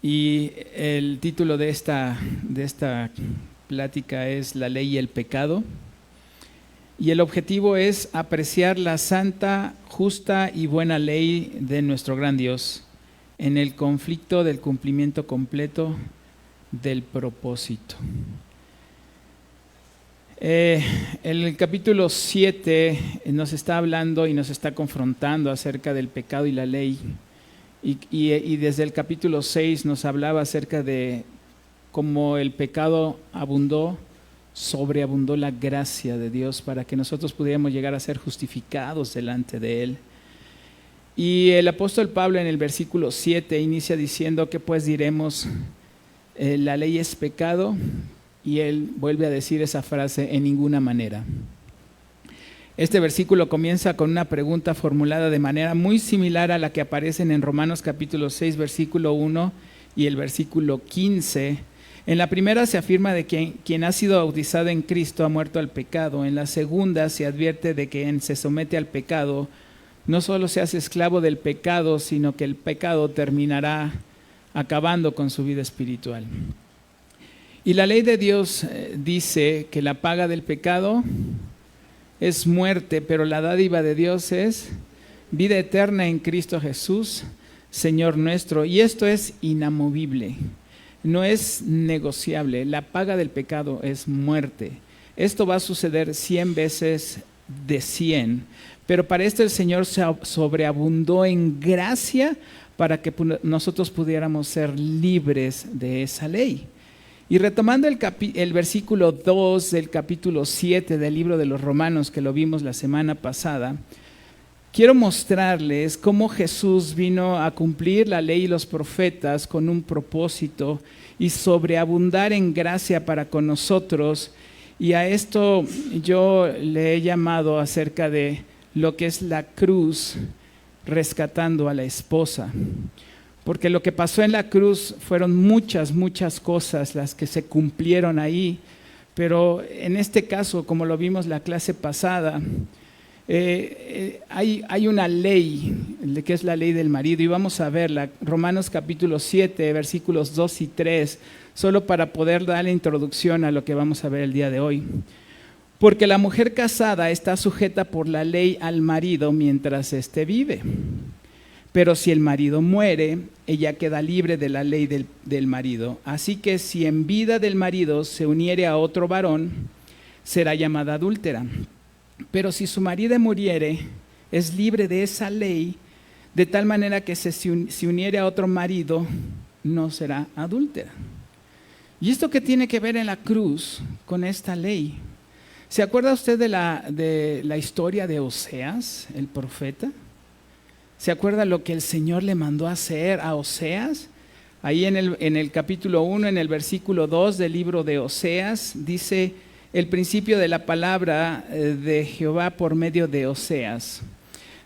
Y el título de esta plática es La ley y el pecado. Y el objetivo es apreciar la santa, justa y buena ley de nuestro gran Dios en el conflicto del cumplimiento completo del propósito. El capítulo 7 nos está hablando y nos está confrontando acerca del pecado y la ley. Y desde el capítulo 6 nos hablaba acerca de cómo el pecado abundó, sobreabundó la gracia de Dios para que nosotros pudiéramos llegar a ser justificados delante de Él. Y el apóstol Pablo en el versículo 7 inicia diciendo que pues diremos, la ley es pecado, y él vuelve a decir esa frase, en ninguna manera. Este versículo comienza con una pregunta formulada de manera muy similar a la que aparecen en Romanos capítulo 6, versículo 1 y el versículo 15. En la primera se afirma de que quien ha sido bautizado en Cristo ha muerto al pecado. En la segunda se advierte de que quien se somete al pecado no solo se hace esclavo del pecado, sino que el pecado terminará acabando con su vida espiritual. Y la ley de Dios dice que la paga del pecado es muerte, pero la dádiva de Dios es vida eterna en Cristo Jesús, Señor nuestro. Y esto es inamovible, no es negociable. La paga del pecado es muerte. Esto va a suceder 100 veces de 100. Pero para esto el Señor se sobreabundó en gracia para que nosotros pudiéramos ser libres de esa ley. Y retomando el versículo 2 del capítulo 7 del libro de los Romanos, que lo vimos la semana pasada, quiero mostrarles cómo Jesús vino a cumplir la ley y los profetas con un propósito y sobreabundar en gracia para con nosotros. Y a esto yo le he llamado acerca de lo que es la cruz rescatando a la esposa. Porque lo que pasó en la cruz fueron muchas cosas las que se cumplieron ahí, pero en este caso, como lo vimos la clase pasada, hay una ley, que es la ley del marido, y vamos a verla, Romanos capítulo 7, versículos 2 y 3, solo para poder dar la introducción a lo que vamos a ver el día de hoy. Porque la mujer casada está sujeta por la ley al marido mientras éste vive. Pero si el marido muere, ella queda libre de la ley del marido. Así que si en vida del marido se uniere a otro varón, será llamada adúltera. Pero si su marido muriere, es libre de esa ley, de tal manera que si uniere a otro marido, no será adúltera. ¿Y esto qué tiene que ver en la cruz con esta ley? ¿Se acuerda usted de la historia de Oseas, el profeta? ¿Se acuerda lo que el Señor le mandó a hacer a Oseas? Ahí en el capítulo 1, en el versículo 2 del libro de Oseas, dice el principio de la palabra de Jehová por medio de Oseas.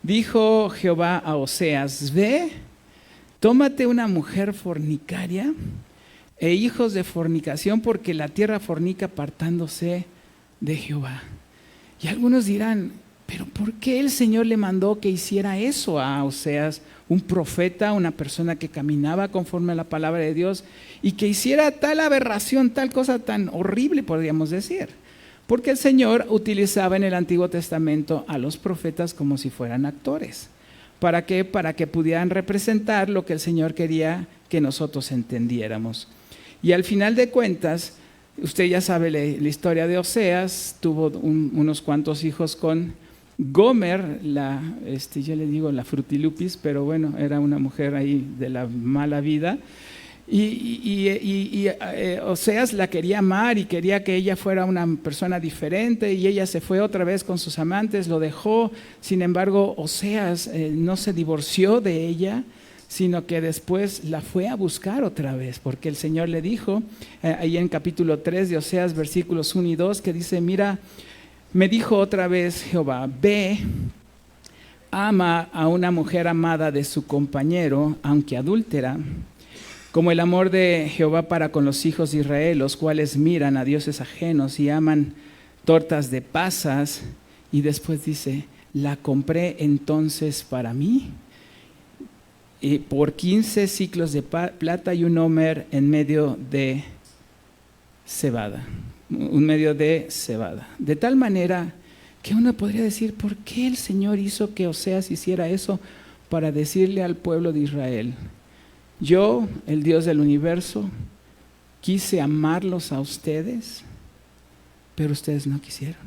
Dijo Jehová a Oseas, ve, tómate una mujer fornicaria e hijos de fornicación, porque la tierra fornica apartándose de Jehová. Y algunos dirán, pero ¿por qué el Señor le mandó que hiciera eso a Oseas, un profeta, una persona que caminaba conforme a la palabra de Dios, y que hiciera tal aberración, tal cosa tan horrible, podríamos decir? Porque el Señor utilizaba en el Antiguo Testamento a los profetas como si fueran actores. ¿Para qué? Para que pudieran representar lo que el Señor quería que nosotros entendiéramos. Y al final de cuentas, usted ya sabe la historia de Oseas, tuvo unos cuantos hijos con Gomer, yo le digo la frutilupis, pero bueno, era una mujer ahí de la mala vida. Y Oseas la quería amar y quería que ella fuera una persona diferente, y ella se fue otra vez con sus amantes, lo dejó. Sin embargo, Oseas no se divorció de ella, sino que después la fue a buscar otra vez, porque el Señor le dijo, ahí en capítulo 3 de Oseas, versículos 1 y 2, que dice, mira, me dijo otra vez Jehová, ve, ama a una mujer amada de su compañero, aunque adúltera, como el amor de Jehová para con los hijos de Israel, los cuales miran a dioses ajenos y aman tortas de pasas. Y después dice, ¿la compré entonces para mí? y por 15 ciclos de plata y un homer en medio de cebada. Un medio de cebada. De tal manera que uno podría decir, ¿por qué el Señor hizo que Oseas hiciera eso? Para decirle al pueblo de Israel, yo, el Dios del universo, quise amarlos a ustedes, pero ustedes no quisieron.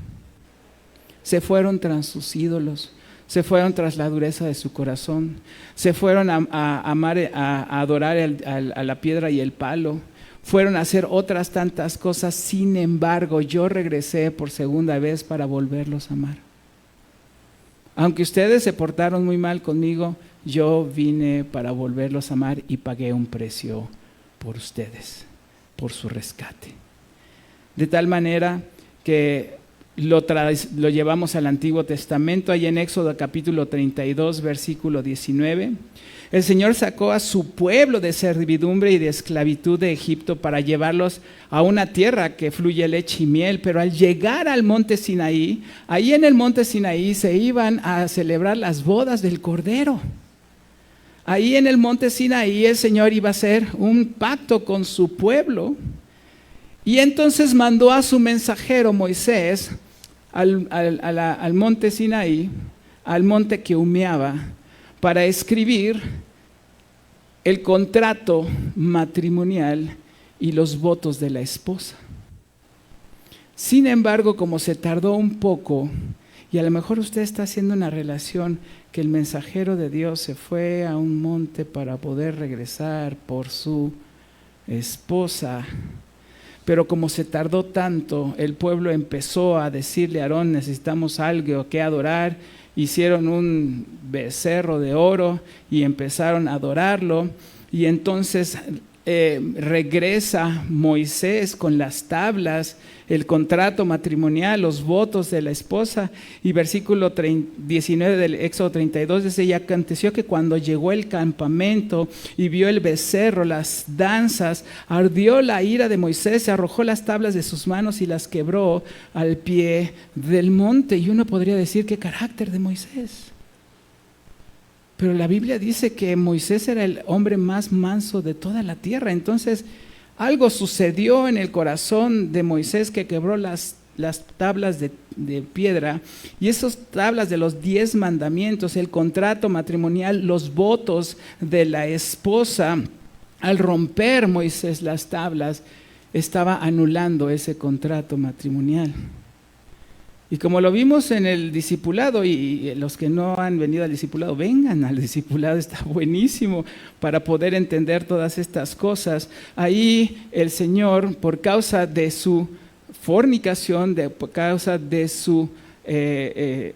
Se fueron tras sus ídolos, se fueron tras la dureza de su corazón, se fueron a adorar a la piedra y el palo, fueron a hacer otras tantas cosas. Sin embargo, yo regresé por segunda vez para volverlos a amar. Aunque ustedes se portaron muy mal conmigo, yo vine para volverlos a amar y pagué un precio por ustedes, por su rescate. De tal manera que lo llevamos al Antiguo Testamento, ahí en Éxodo capítulo 32, versículo 19. El Señor sacó a su pueblo de servidumbre y de esclavitud de Egipto para llevarlos a una tierra que fluye leche y miel, pero al llegar al monte Sinaí, ahí en el monte Sinaí se iban a celebrar las bodas del Cordero. Ahí en el monte Sinaí el Señor iba a hacer un pacto con su pueblo. Y entonces mandó a su mensajero Moisés al monte Sinaí, al monte que humeaba, para escribir el contrato matrimonial y los votos de la esposa. Sin embargo, como se tardó un poco, y a lo mejor usted está haciendo una relación que el mensajero de Dios se fue a un monte para poder regresar por su esposa, pero como se tardó tanto, el pueblo empezó a decirle a Aarón, necesitamos algo que adorar. Hicieron un becerro de oro y empezaron a adorarlo. Y entonces regresa Moisés con las tablas, el contrato matrimonial, los votos de la esposa. Y versículo 19 del Éxodo 32 dice, y aconteció que cuando llegó el campamento y vio el becerro, las danzas, ardió la ira de Moisés, se arrojó las tablas de sus manos y las quebró al pie del monte. Y uno podría decir, ¿qué carácter de Moisés? Pero la Biblia dice que Moisés era el hombre más manso de toda la tierra. Entonces, algo sucedió en el corazón de Moisés que quebró las tablas de piedra, y esas tablas de los 10 mandamientos, el contrato matrimonial, los votos de la esposa. Al romper Moisés las tablas, estaba anulando ese contrato matrimonial. Y como lo vimos en el discipulado, y los que no han venido al discipulado, vengan al discipulado, está buenísimo para poder entender todas estas cosas. Ahí el Señor, por causa de su fornicación, por causa de su de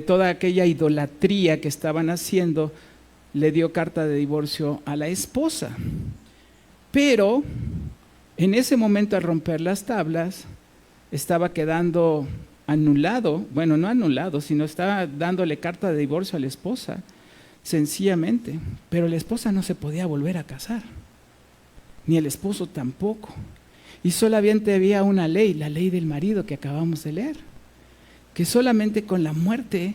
toda aquella idolatría que estaban haciendo, le dio carta de divorcio a la esposa. Pero en ese momento, al romper las tablas, estaba quedando anulado, bueno, no anulado, sino estaba dándole carta de divorcio a la esposa, sencillamente. Pero la esposa no se podía volver a casar, ni el esposo tampoco. Y solamente había una ley, la ley del marido que acabamos de leer, que solamente con la muerte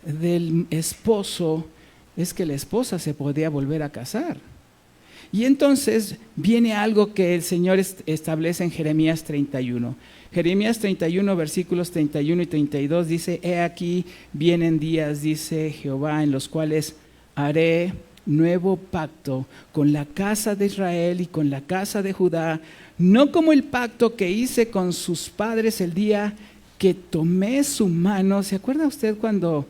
del esposo es que la esposa se podía volver a casar. Y entonces viene algo que el Señor establece en Jeremías 31. Jeremías 31, versículos 31 y 32 dice, he aquí vienen días, dice Jehová, en los cuales haré nuevo pacto con la casa de Israel y con la casa de Judá, no como el pacto que hice con sus padres el día que tomé su mano. ¿Se acuerda usted cuando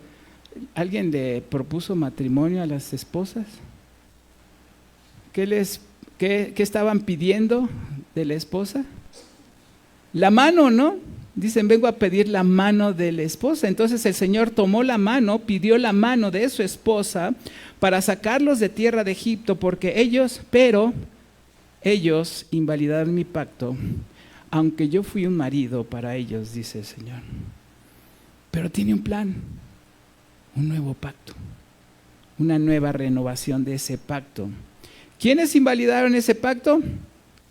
alguien le propuso matrimonio a las esposas? ¿Qué estaban pidiendo de la esposa? La mano, ¿no? Dicen, vengo a pedir la mano de la esposa. Entonces el Señor tomó la mano, pidió la mano de su esposa para sacarlos de tierra de Egipto, porque ellos invalidaron mi pacto, aunque yo fui un marido para ellos, dice el Señor. Pero tiene un plan, un nuevo pacto, una nueva renovación de ese pacto. ¿Quiénes invalidaron ese pacto?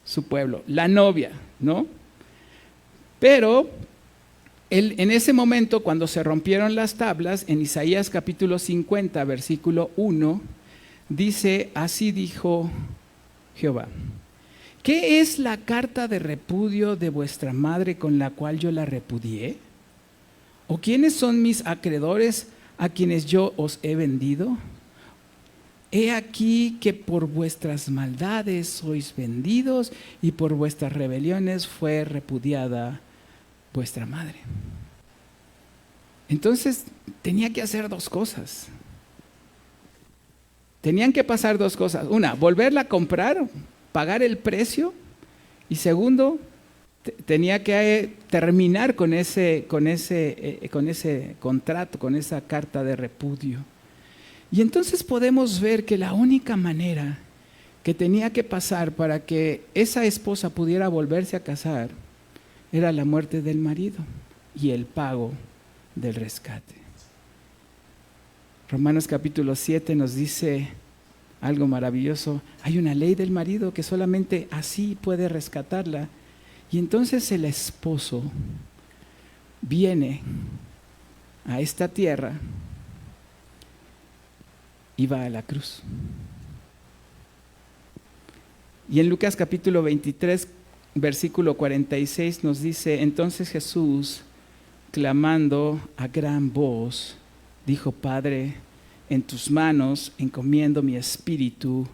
Su pueblo, la novia, ¿no? Pero en ese momento, cuando se rompieron las tablas, en Isaías capítulo 50, versículo 1, dice, así dijo Jehová. ¿Qué es la carta de repudio de vuestra madre con la cual yo la repudié? ¿O quiénes son mis acreedores a quienes yo os he vendido? He aquí que por vuestras maldades sois vendidos y por vuestras rebeliones fue repudiada vuestra madre. Entonces tenía que hacer dos cosas. Tenían que pasar dos cosas. Una, volverla a comprar, pagar el precio. Y segundo, tenía que terminar con ese contrato, con esa carta de repudio. Y entonces podemos ver que la única manera que tenía que pasar para que esa esposa pudiera volverse a casar era la muerte del marido y el pago del rescate. Romanos capítulo 7 nos dice algo maravilloso. Hay una ley del marido que solamente así puede rescatarla. Y entonces el esposo viene a esta tierra y va a la cruz. Y en Lucas capítulo 23, versículo 46 nos dice, entonces Jesús, clamando a gran voz, dijo, Padre, en tus manos encomiendo mi espíritu.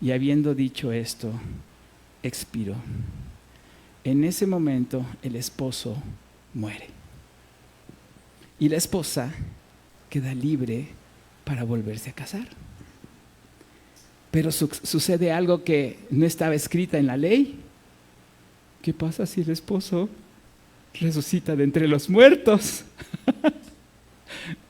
Y habiendo dicho esto, expiró. En ese momento el esposo muere. Y la esposa queda libre para volverse a casar. Pero sucede algo que no estaba escrita en la ley. ¿Qué pasa si el esposo resucita de entre los muertos?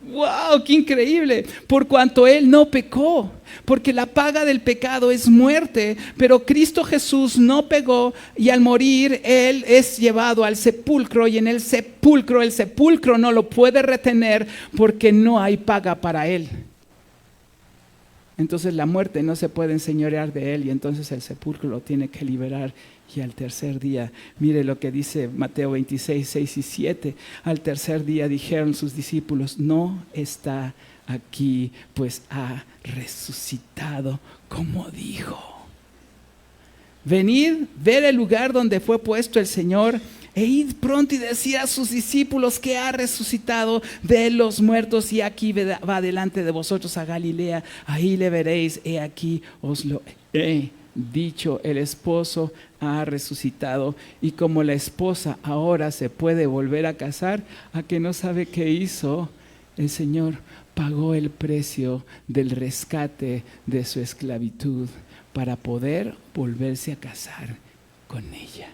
¡Wow! ¡Qué increíble! Por cuanto él no pecó, porque la paga del pecado es muerte, pero Cristo Jesús no pecó y al morir él es llevado al sepulcro y en el sepulcro no lo puede retener porque no hay paga para él. Entonces la muerte no se puede enseñorear de él y entonces el sepulcro lo tiene que liberar. Y al tercer día, mire lo que dice Mateo 26, 6 y 7. Al tercer día dijeron sus discípulos, no está aquí, pues ha resucitado como dijo. Venid, ver el lugar donde fue puesto el Señor e id pronto y decid a sus discípulos que ha resucitado de los muertos y aquí va delante de vosotros a Galilea, ahí le veréis, he aquí os lo he dicho, el esposo ha resucitado. Y como la esposa ahora se puede volver a casar, ¿a que no sabe qué hizo? El Señor pagó el precio del rescate de su esclavitud para poder volverse a casar con ella.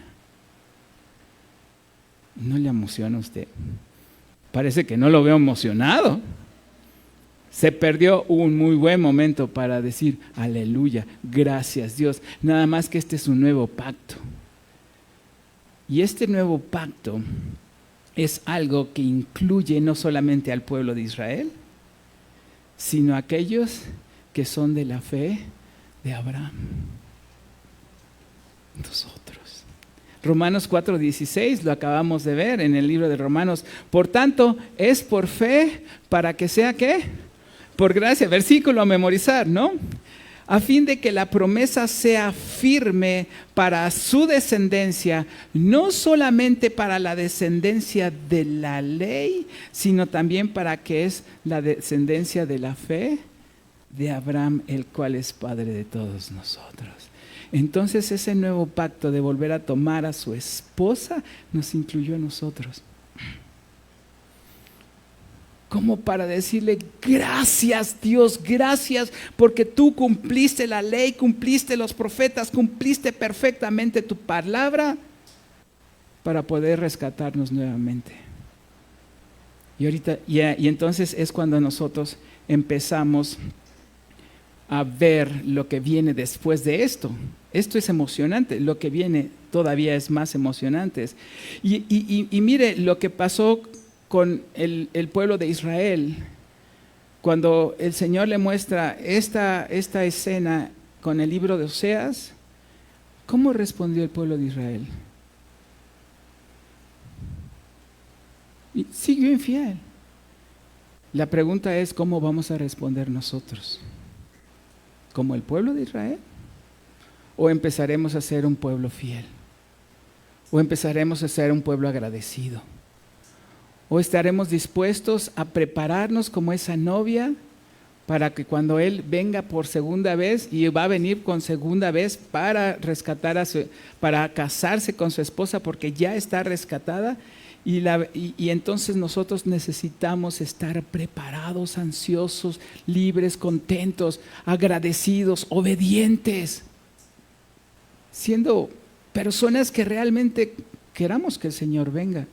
¿No le emociona a usted? Parece que no lo veo emocionado. Se perdió un muy buen momento para decir, aleluya, gracias Dios. Nada más que este es un nuevo pacto. Y este nuevo pacto es algo que incluye no solamente al pueblo de Israel, sino a aquellos que son de la fe de Abraham. Nosotros. Romanos 4:16, lo acabamos de ver en el libro de Romanos. Por tanto, es por fe para que sea, ¿qué? Por gracia, versículo a memorizar, ¿no? A fin de que la promesa sea firme para su descendencia, no solamente para la descendencia de la ley, sino también para que es la descendencia de la fe de Abraham, el cual es Padre de todos nosotros. Entonces ese nuevo pacto de volver a tomar a su esposa nos incluyó a nosotros. Como para decirle, gracias Dios, gracias porque tú cumpliste la ley, cumpliste los profetas, cumpliste perfectamente tu palabra para poder rescatarnos nuevamente. Y entonces es cuando nosotros empezamos a ver lo que viene después de esto. Esto es emocionante, lo que viene todavía es más emocionante. Y mire lo que pasó con el pueblo de Israel, cuando el Señor le muestra esta escena con el libro de Oseas. ¿Cómo respondió el pueblo de Israel? Y siguió infiel. La pregunta es, ¿cómo vamos a responder nosotros? como el pueblo de Israel? ¿O empezaremos a ser un pueblo fiel? ¿O empezaremos a ser un pueblo agradecido? ¿O estaremos dispuestos a prepararnos como esa novia para que cuando Él venga por segunda vez, y va a venir con segunda vez para rescatar para casarse con su esposa porque ya está rescatada, y entonces nosotros necesitamos estar preparados, ansiosos, libres, contentos, agradecidos, obedientes, siendo personas que realmente queramos que el Señor venga.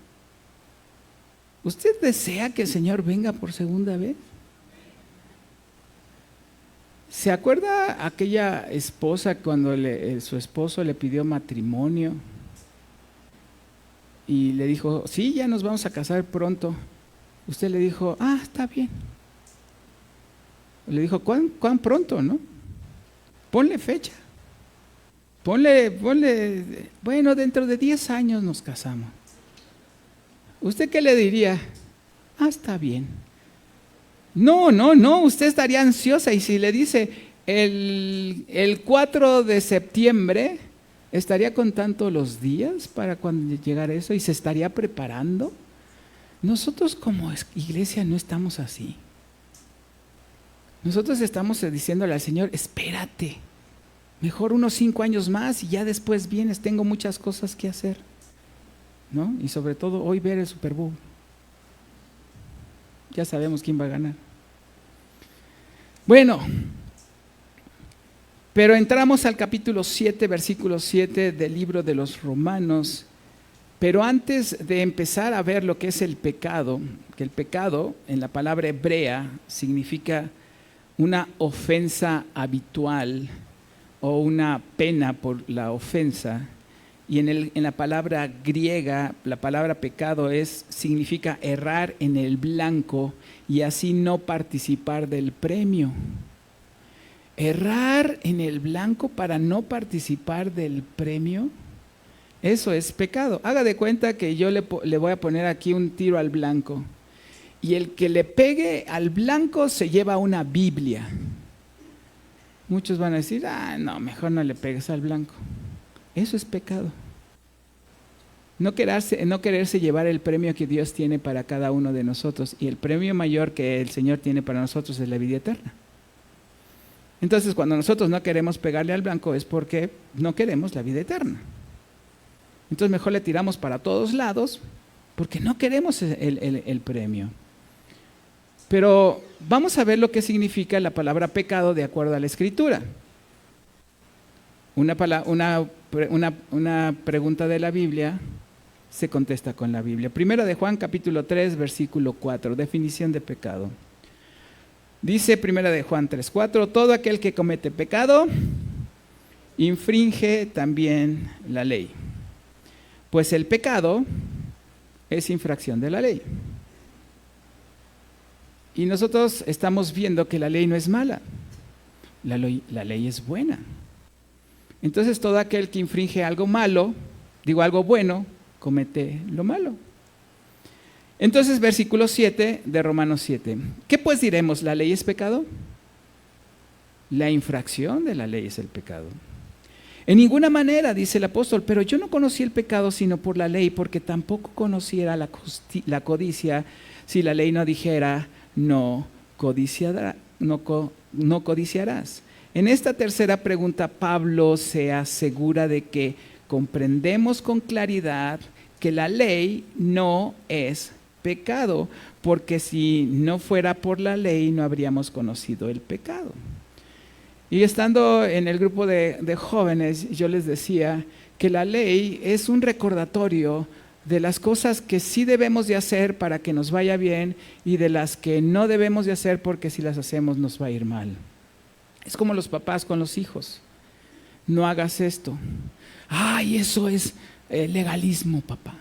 ¿Usted desea que el Señor venga por segunda vez? ¿Se acuerda aquella esposa cuando su esposo le pidió matrimonio? Y le dijo, sí, ya nos vamos a casar pronto. Usted le dijo, está bien. Le dijo, ¿cuán pronto, no? Ponle fecha. Ponle, bueno, dentro de 10 años nos casamos. ¿Usted qué le diría? Está bien. No, usted estaría ansiosa, y si le dice el 4 de septiembre, ¿estaría contando los días para cuando llegara eso y se estaría preparando? Nosotros como iglesia no estamos así. Nosotros estamos diciéndole al Señor, espérate, mejor unos 5 años más y ya después vienes, tengo muchas cosas que hacer, ¿no? Y sobre todo hoy ver el Super Bowl. Ya sabemos quién va a ganar. Bueno, pero entramos al capítulo 7, versículo 7 del libro de los Romanos. Pero antes de empezar a ver lo que es el pecado, que el pecado en la palabra hebrea significa una ofensa habitual o una pena por la ofensa. Y en la palabra griega, la palabra pecado significa errar en el blanco y así no participar del premio. Errar en el blanco para no participar del premio, eso es pecado. Haga de cuenta que yo le voy a poner aquí un tiro al blanco y el que le pegue al blanco se lleva una Biblia. Muchos van a decir, no, mejor no le pegues al blanco. Eso es pecado. No quererse llevar el premio que Dios tiene para cada uno de nosotros, y el premio mayor que el Señor tiene para nosotros es la vida eterna. Entonces, cuando nosotros no queremos pegarle al blanco es porque no queremos la vida eterna. Entonces, mejor le tiramos para todos lados porque no queremos el premio. Pero vamos a ver lo que significa la palabra pecado de acuerdo a la Escritura. Una pregunta de la Biblia se contesta con la Biblia. Primera de Juan, capítulo 3, versículo 4, definición de pecado. Dice Primera de Juan 3, 4, todo aquel que comete pecado infringe también la ley, pues el pecado es infracción de la ley. Y nosotros estamos viendo que la ley no es mala, la ley es buena. Entonces todo aquel que infringe algo malo, algo bueno, comete lo malo. Entonces versículo 7 de Romanos 7. ¿Qué pues diremos? ¿La ley es pecado? La infracción de la ley es el pecado. En ninguna manera, dice el apóstol, pero yo no conocí el pecado sino por la ley, porque tampoco conociera la codicia si la ley no dijera no codiciarás. En esta tercera pregunta, Pablo se asegura de que comprendemos con claridad que la ley no es pecado, porque si no fuera por la ley no habríamos conocido el pecado. Y estando en el grupo de jóvenes, yo les decía que la ley es un recordatorio de las cosas que sí debemos de hacer para que nos vaya bien y de las que no debemos de hacer porque si las hacemos nos va a ir mal. Es como los papás con los hijos. No hagas esto. Eso es legalismo, papá.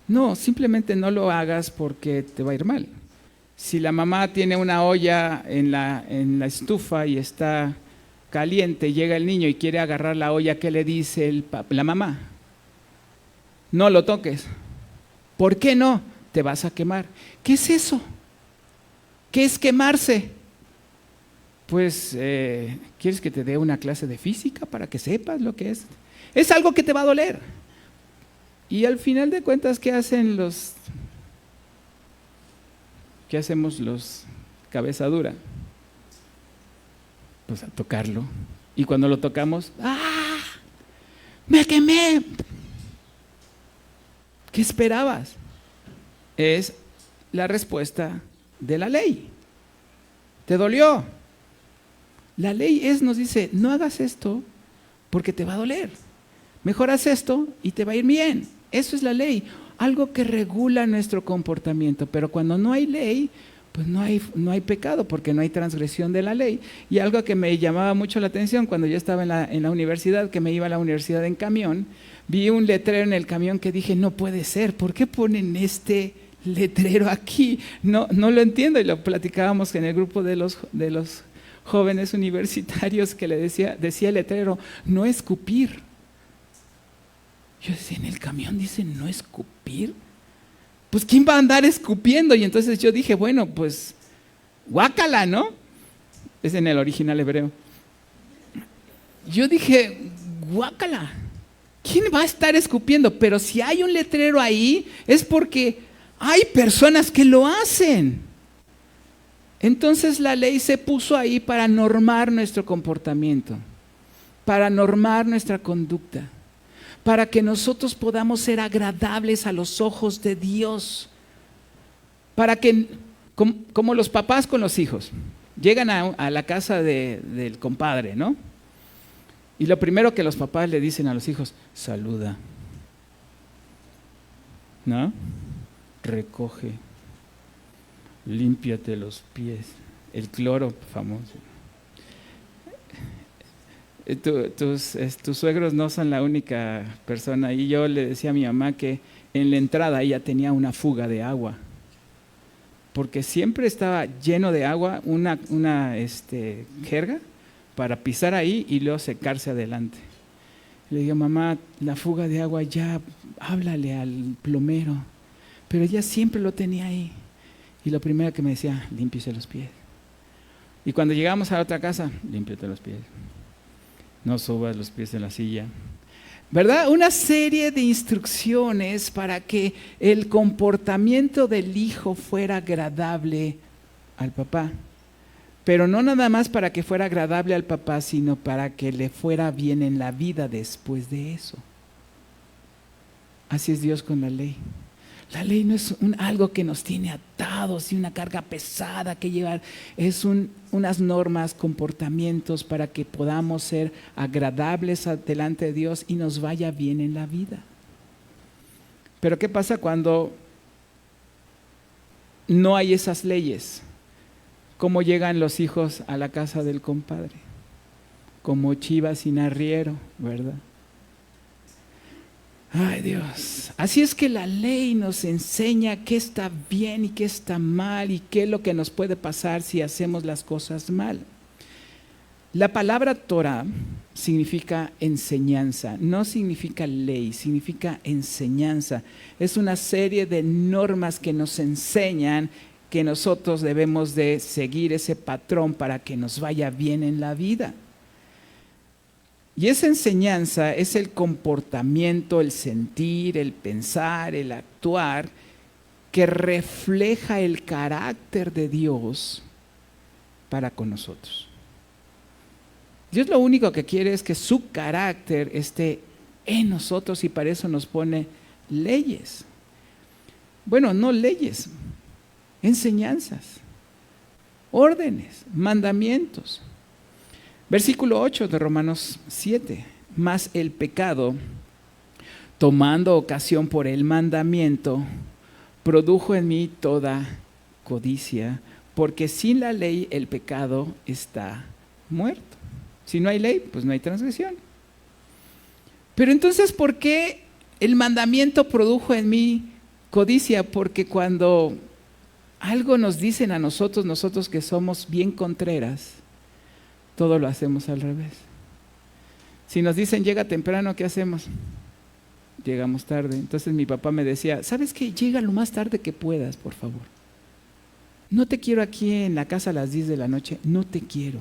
No, simplemente no lo hagas porque te va a ir mal. Si la mamá tiene una olla en la estufa y está caliente, llega el niño y quiere agarrar la olla, ¿qué le dice la mamá? No lo toques. ¿Por qué no? Te vas a quemar. ¿Qué es eso? ¿Qué es quemarse? pues, ¿quieres que te dé una clase de física para que sepas lo que es? Es algo que te va a doler. Y al final de cuentas, ¿qué hacemos los cabeza dura? Pues a tocarlo. Y cuando lo tocamos, ¡ah! ¡Me quemé! ¿Qué esperabas? Es la respuesta de la ley. ¿Te dolió? La ley nos dice, no hagas esto porque te va a doler. Mejor haz esto y te va a ir bien. Eso es la ley, algo que regula nuestro comportamiento. Pero cuando no hay ley, pues no hay pecado, porque no hay transgresión de la ley. Y algo que me llamaba mucho la atención cuando yo estaba en la universidad, que me iba a la universidad en camión, vi un letrero en el camión que dije, no puede ser, ¿por qué ponen este letrero aquí? No lo entiendo. Y lo platicábamos en el grupo de los jóvenes universitarios, que le decía el letrero, no escupir. Yo decía, en el camión dicen no escupir. Pues ¿quién va a andar escupiendo? Y entonces yo dije, bueno, pues guácala, ¿no? Es en el original hebreo. Yo dije, guácala. ¿Quién va a estar escupiendo? Pero si hay un letrero ahí, es porque hay personas que lo hacen. Entonces la ley se puso ahí para normar nuestro comportamiento, para normar nuestra conducta, para que nosotros podamos ser agradables a los ojos de Dios. Para que, como los papás con los hijos, llegan a la casa del compadre, ¿no? Y lo primero que los papás le dicen a los hijos, saluda, ¿no? Recoge, límpiate los pies, el cloro famoso. Tus suegros no son la única persona. Y yo le decía a mi mamá que en la entrada ella tenía una fuga de agua, porque siempre estaba lleno de agua, una jerga para pisar ahí y luego secarse adelante. Le digo, mamá, la fuga de agua ya, háblale al plomero. Pero ella siempre lo tenía ahí. Y lo primero que me decía, límpiese los pies. Y cuando llegamos a la otra casa, límpiate los pies. No subas los pies en la silla. ¿Verdad? Una serie de instrucciones para que el comportamiento del hijo fuera agradable al papá. Pero no nada más para que fuera agradable al papá, sino para que le fuera bien en la vida después de eso. Así es Dios con la ley. La ley no es algo que nos tiene atados y una carga pesada que llevar. Es unas normas, comportamientos para que podamos ser agradables delante de Dios y nos vaya bien en la vida. Pero ¿qué pasa cuando no hay esas leyes? ¿Cómo llegan los hijos a la casa del compadre? Como chivas sin arriero, ¿verdad? Ay, Dios. Así es que la ley nos enseña qué está bien y qué está mal y qué es lo que nos puede pasar si hacemos las cosas mal. La palabra Torah significa enseñanza, no significa ley, significa enseñanza. Es una serie de normas que nos enseñan que nosotros debemos de seguir ese patrón para que nos vaya bien en la vida. Y esa enseñanza es el comportamiento, el sentir, el pensar, el actuar que refleja el carácter de Dios para con nosotros. Dios lo único que quiere es que su carácter esté en nosotros y para eso nos pone leyes. Bueno, no leyes, enseñanzas, órdenes, mandamientos. Versículo 8 de Romanos 7. Mas el pecado, tomando ocasión por el mandamiento, produjo en mí toda codicia, porque sin la ley el pecado está muerto. Si no hay ley, pues no hay transgresión. Pero entonces, ¿por qué el mandamiento produjo en mí codicia? Porque cuando algo nos dicen a nosotros que somos bien contreras, todo lo hacemos al revés. Si nos dicen llega temprano, ¿qué hacemos? Llegamos tarde. Entonces mi papá me decía, ¿sabes qué? Llega lo más tarde que puedas, por favor. No te quiero aquí en la casa a las 10 de la noche, no te quiero.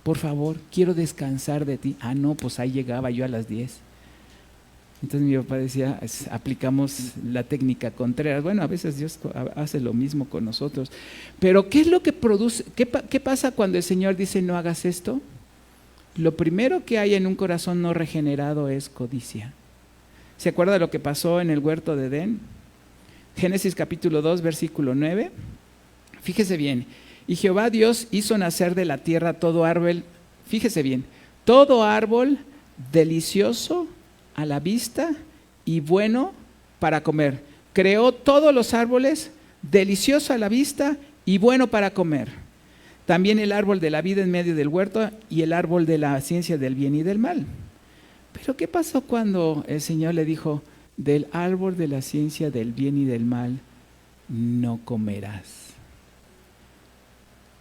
por favor, quiero descansar de ti. Ah, no, pues ahí llegaba yo a las 10. Entonces mi papá decía, aplicamos la técnica Contreras. Bueno, a veces Dios hace lo mismo con nosotros. Pero ¿qué es lo que produce? ¿Qué pasa cuando el Señor dice no hagas esto? Lo primero que hay en un corazón no regenerado es codicia. ¿Se acuerda de lo que pasó en el huerto de Edén? Génesis capítulo 2, versículo 9. Fíjese bien. Y Jehová Dios hizo nacer de la tierra todo árbol, fíjese bien, todo árbol delicioso a la vista y bueno para comer. Creó todos los árboles delicioso a la vista y bueno para comer. También el árbol de la vida en medio del huerto y el árbol de la ciencia del bien y del mal. Pero ¿qué pasó cuando el Señor le dijo, del árbol de la ciencia del bien y del mal no comerás?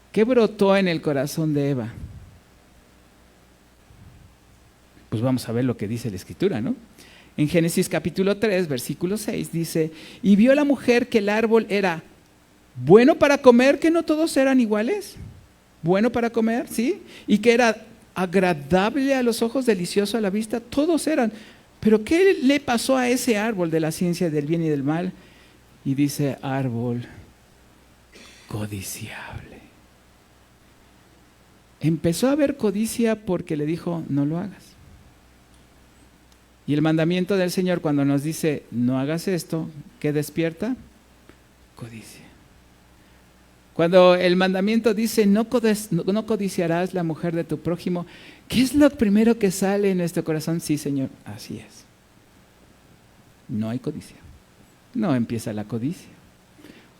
¿Qué brotó en el corazón de Eva? Pues vamos a ver lo que dice la Escritura, ¿no? En Génesis capítulo 3, versículo 6 dice, y vio la mujer que el árbol era bueno para comer, que no todos eran iguales, bueno para comer, ¿sí? Y que era agradable a los ojos, delicioso a la vista, todos eran. Pero ¿qué le pasó a ese árbol de la ciencia del bien y del mal? Y dice, árbol codiciable. Empezó a haber codicia porque le dijo, no lo hagas. Y el mandamiento del Señor cuando nos dice, no hagas esto, ¿qué despierta? Codicia. Cuando el mandamiento dice, no codiciarás la mujer de tu prójimo, ¿qué es lo primero que sale en nuestro corazón? Sí, Señor, así es. No hay codicia. No empieza la codicia,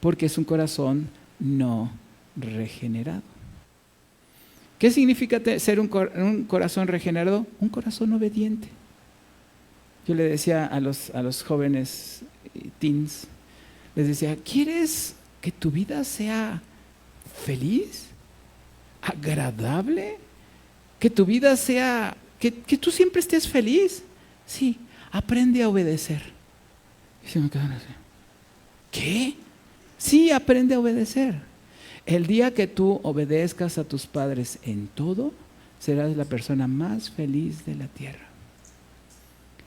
porque es un corazón no regenerado. ¿Qué significa ser un corazón regenerado? Un corazón obediente. Yo le decía a los jóvenes teens, les decía, ¿quieres que tu vida sea feliz? ¿Agradable? ¿Que tu vida sea, que tú siempre estés feliz? Sí, aprende a obedecer. Y se me quedan así. ¿Qué? Sí, aprende a obedecer. El día que tú obedezcas a tus padres en todo, serás la persona más feliz de la tierra.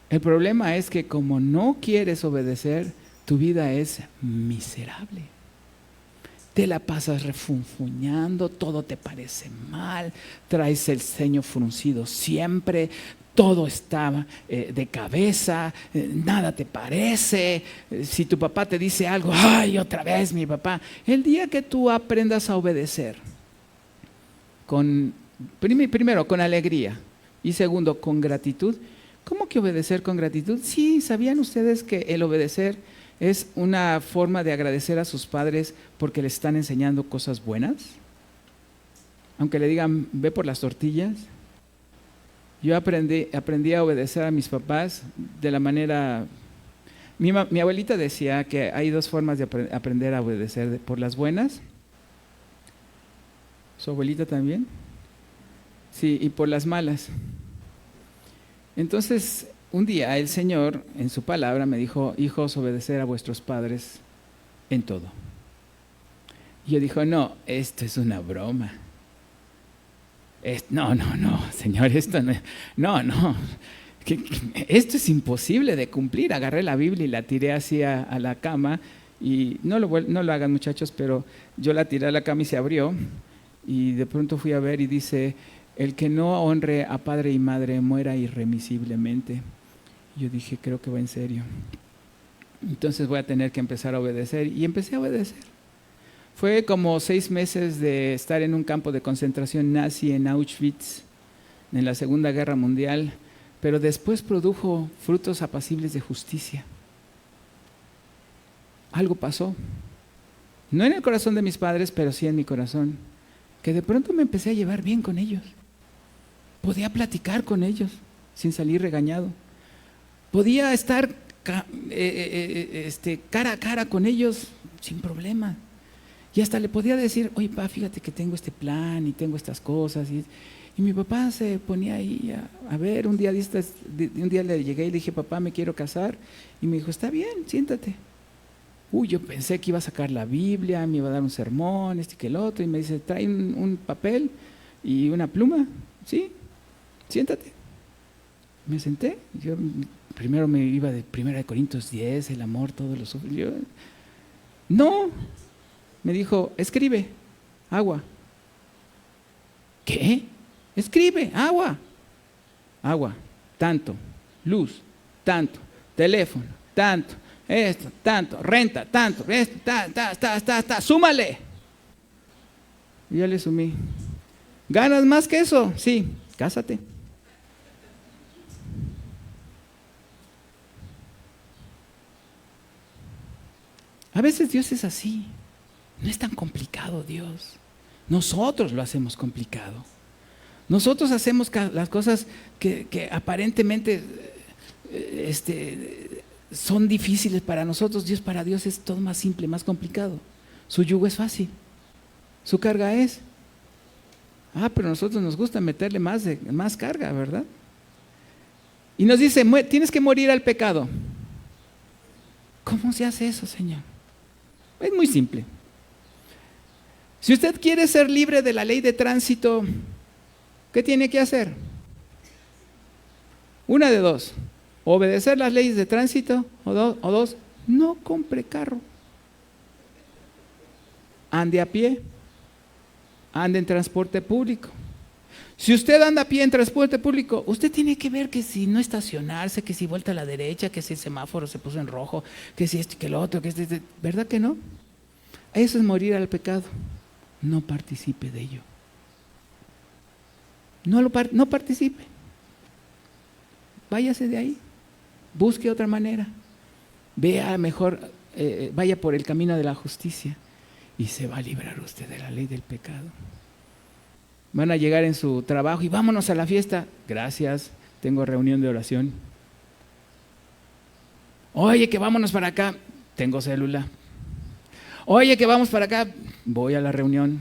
El problema es que como no quieres obedecer, tu vida es miserable. Te la pasas refunfuñando, todo te parece mal, traes el ceño fruncido siempre, todo está de cabeza, nada te parece. Si tu papá te dice algo, ¡ay, otra vez mi papá! El día que tú aprendas a obedecer, primero con alegría y segundo con gratitud. ¿Cómo que obedecer con gratitud? Sí, ¿sabían ustedes que el obedecer es una forma de agradecer a sus padres porque les están enseñando cosas buenas? Aunque le digan, ve por las tortillas. Yo aprendí a obedecer a mis papás de la manera... Mi abuelita decía que hay dos formas de aprender a obedecer, por las buenas. ¿Su abuelita también? Sí, y por las malas. Entonces, un día el Señor, en su palabra, me dijo, hijos, obedecer a vuestros padres en todo. Y yo dije, no, esto es una broma. No, Señor, esto no. Esto es imposible de cumplir. Agarré la Biblia y la tiré así a la cama y no lo hagan, muchachos, pero yo la tiré a la cama y se abrió y de pronto fui a ver y dice, el que no honre a padre y madre muera irremisiblemente. Yo dije, creo que va en serio. Entonces voy a tener que empezar a obedecer y empecé a obedecer. Fue como 6 meses de estar en un campo de concentración nazi en Auschwitz, en la Segunda Guerra Mundial, pero después produjo frutos apacibles de justicia. Algo pasó, no en el corazón de mis padres, pero sí en mi corazón, que de pronto me empecé a llevar bien con ellos. Podía platicar con ellos sin salir regañado. Podía estar cara a cara con ellos sin problema. Y hasta le podía decir, oye, pa, fíjate que tengo este plan y tengo estas cosas. Y mi papá se ponía ahí a ver. Un día le llegué y le dije, papá, me quiero casar. Y me dijo, está bien, siéntate. Yo pensé que iba a sacar la Biblia, me iba a dar un sermón, y que el otro. Y me dice, trae un papel. y una pluma, sí, siéntate. Me senté, yo primero me iba de 1 Corintios 10, el amor, todo lo sufre. Yo, no, me dijo, escribe, agua. ¿Qué? Escribe, agua. Agua, tanto, luz, tanto, teléfono, tanto, esto, tanto, renta, tanto, esto, súmale. Y yo le sumí. ¿Ganas más que eso? Sí, cásate. A veces Dios es así. No es tan complicado Dios. Nosotros lo hacemos complicado. Nosotros hacemos las cosas que aparentemente son difíciles para nosotros. Para Dios es todo más simple, más complicado. Su yugo es fácil. Su carga es. Pero a nosotros nos gusta meterle más carga, ¿verdad? Y nos dice, tienes que morir al pecado. ¿Cómo se hace eso, Señor? Es muy simple. Si usted quiere ser libre de la ley de tránsito, ¿qué tiene que hacer? Una de dos: obedecer las leyes de tránsito, o dos, no compre carro. Ande a pie, ande en transporte público. Si usted anda a pie en transporte público, usted tiene que ver que si no estacionarse, que si vuelta a la derecha, que si el semáforo se puso en rojo, que si esto y que lo otro, ¿verdad que no? Eso es morir al pecado. No participe de ello. No participe. Váyase de ahí. Busque otra manera. Vea mejor, vaya por el camino de la justicia y se va a librar usted de la ley del pecado. Van a llegar en su trabajo y vámonos a la fiesta. Gracias, tengo reunión de oración. Oye, que vámonos para acá. Tengo célula. Oye, que vamos para acá. Voy a la reunión.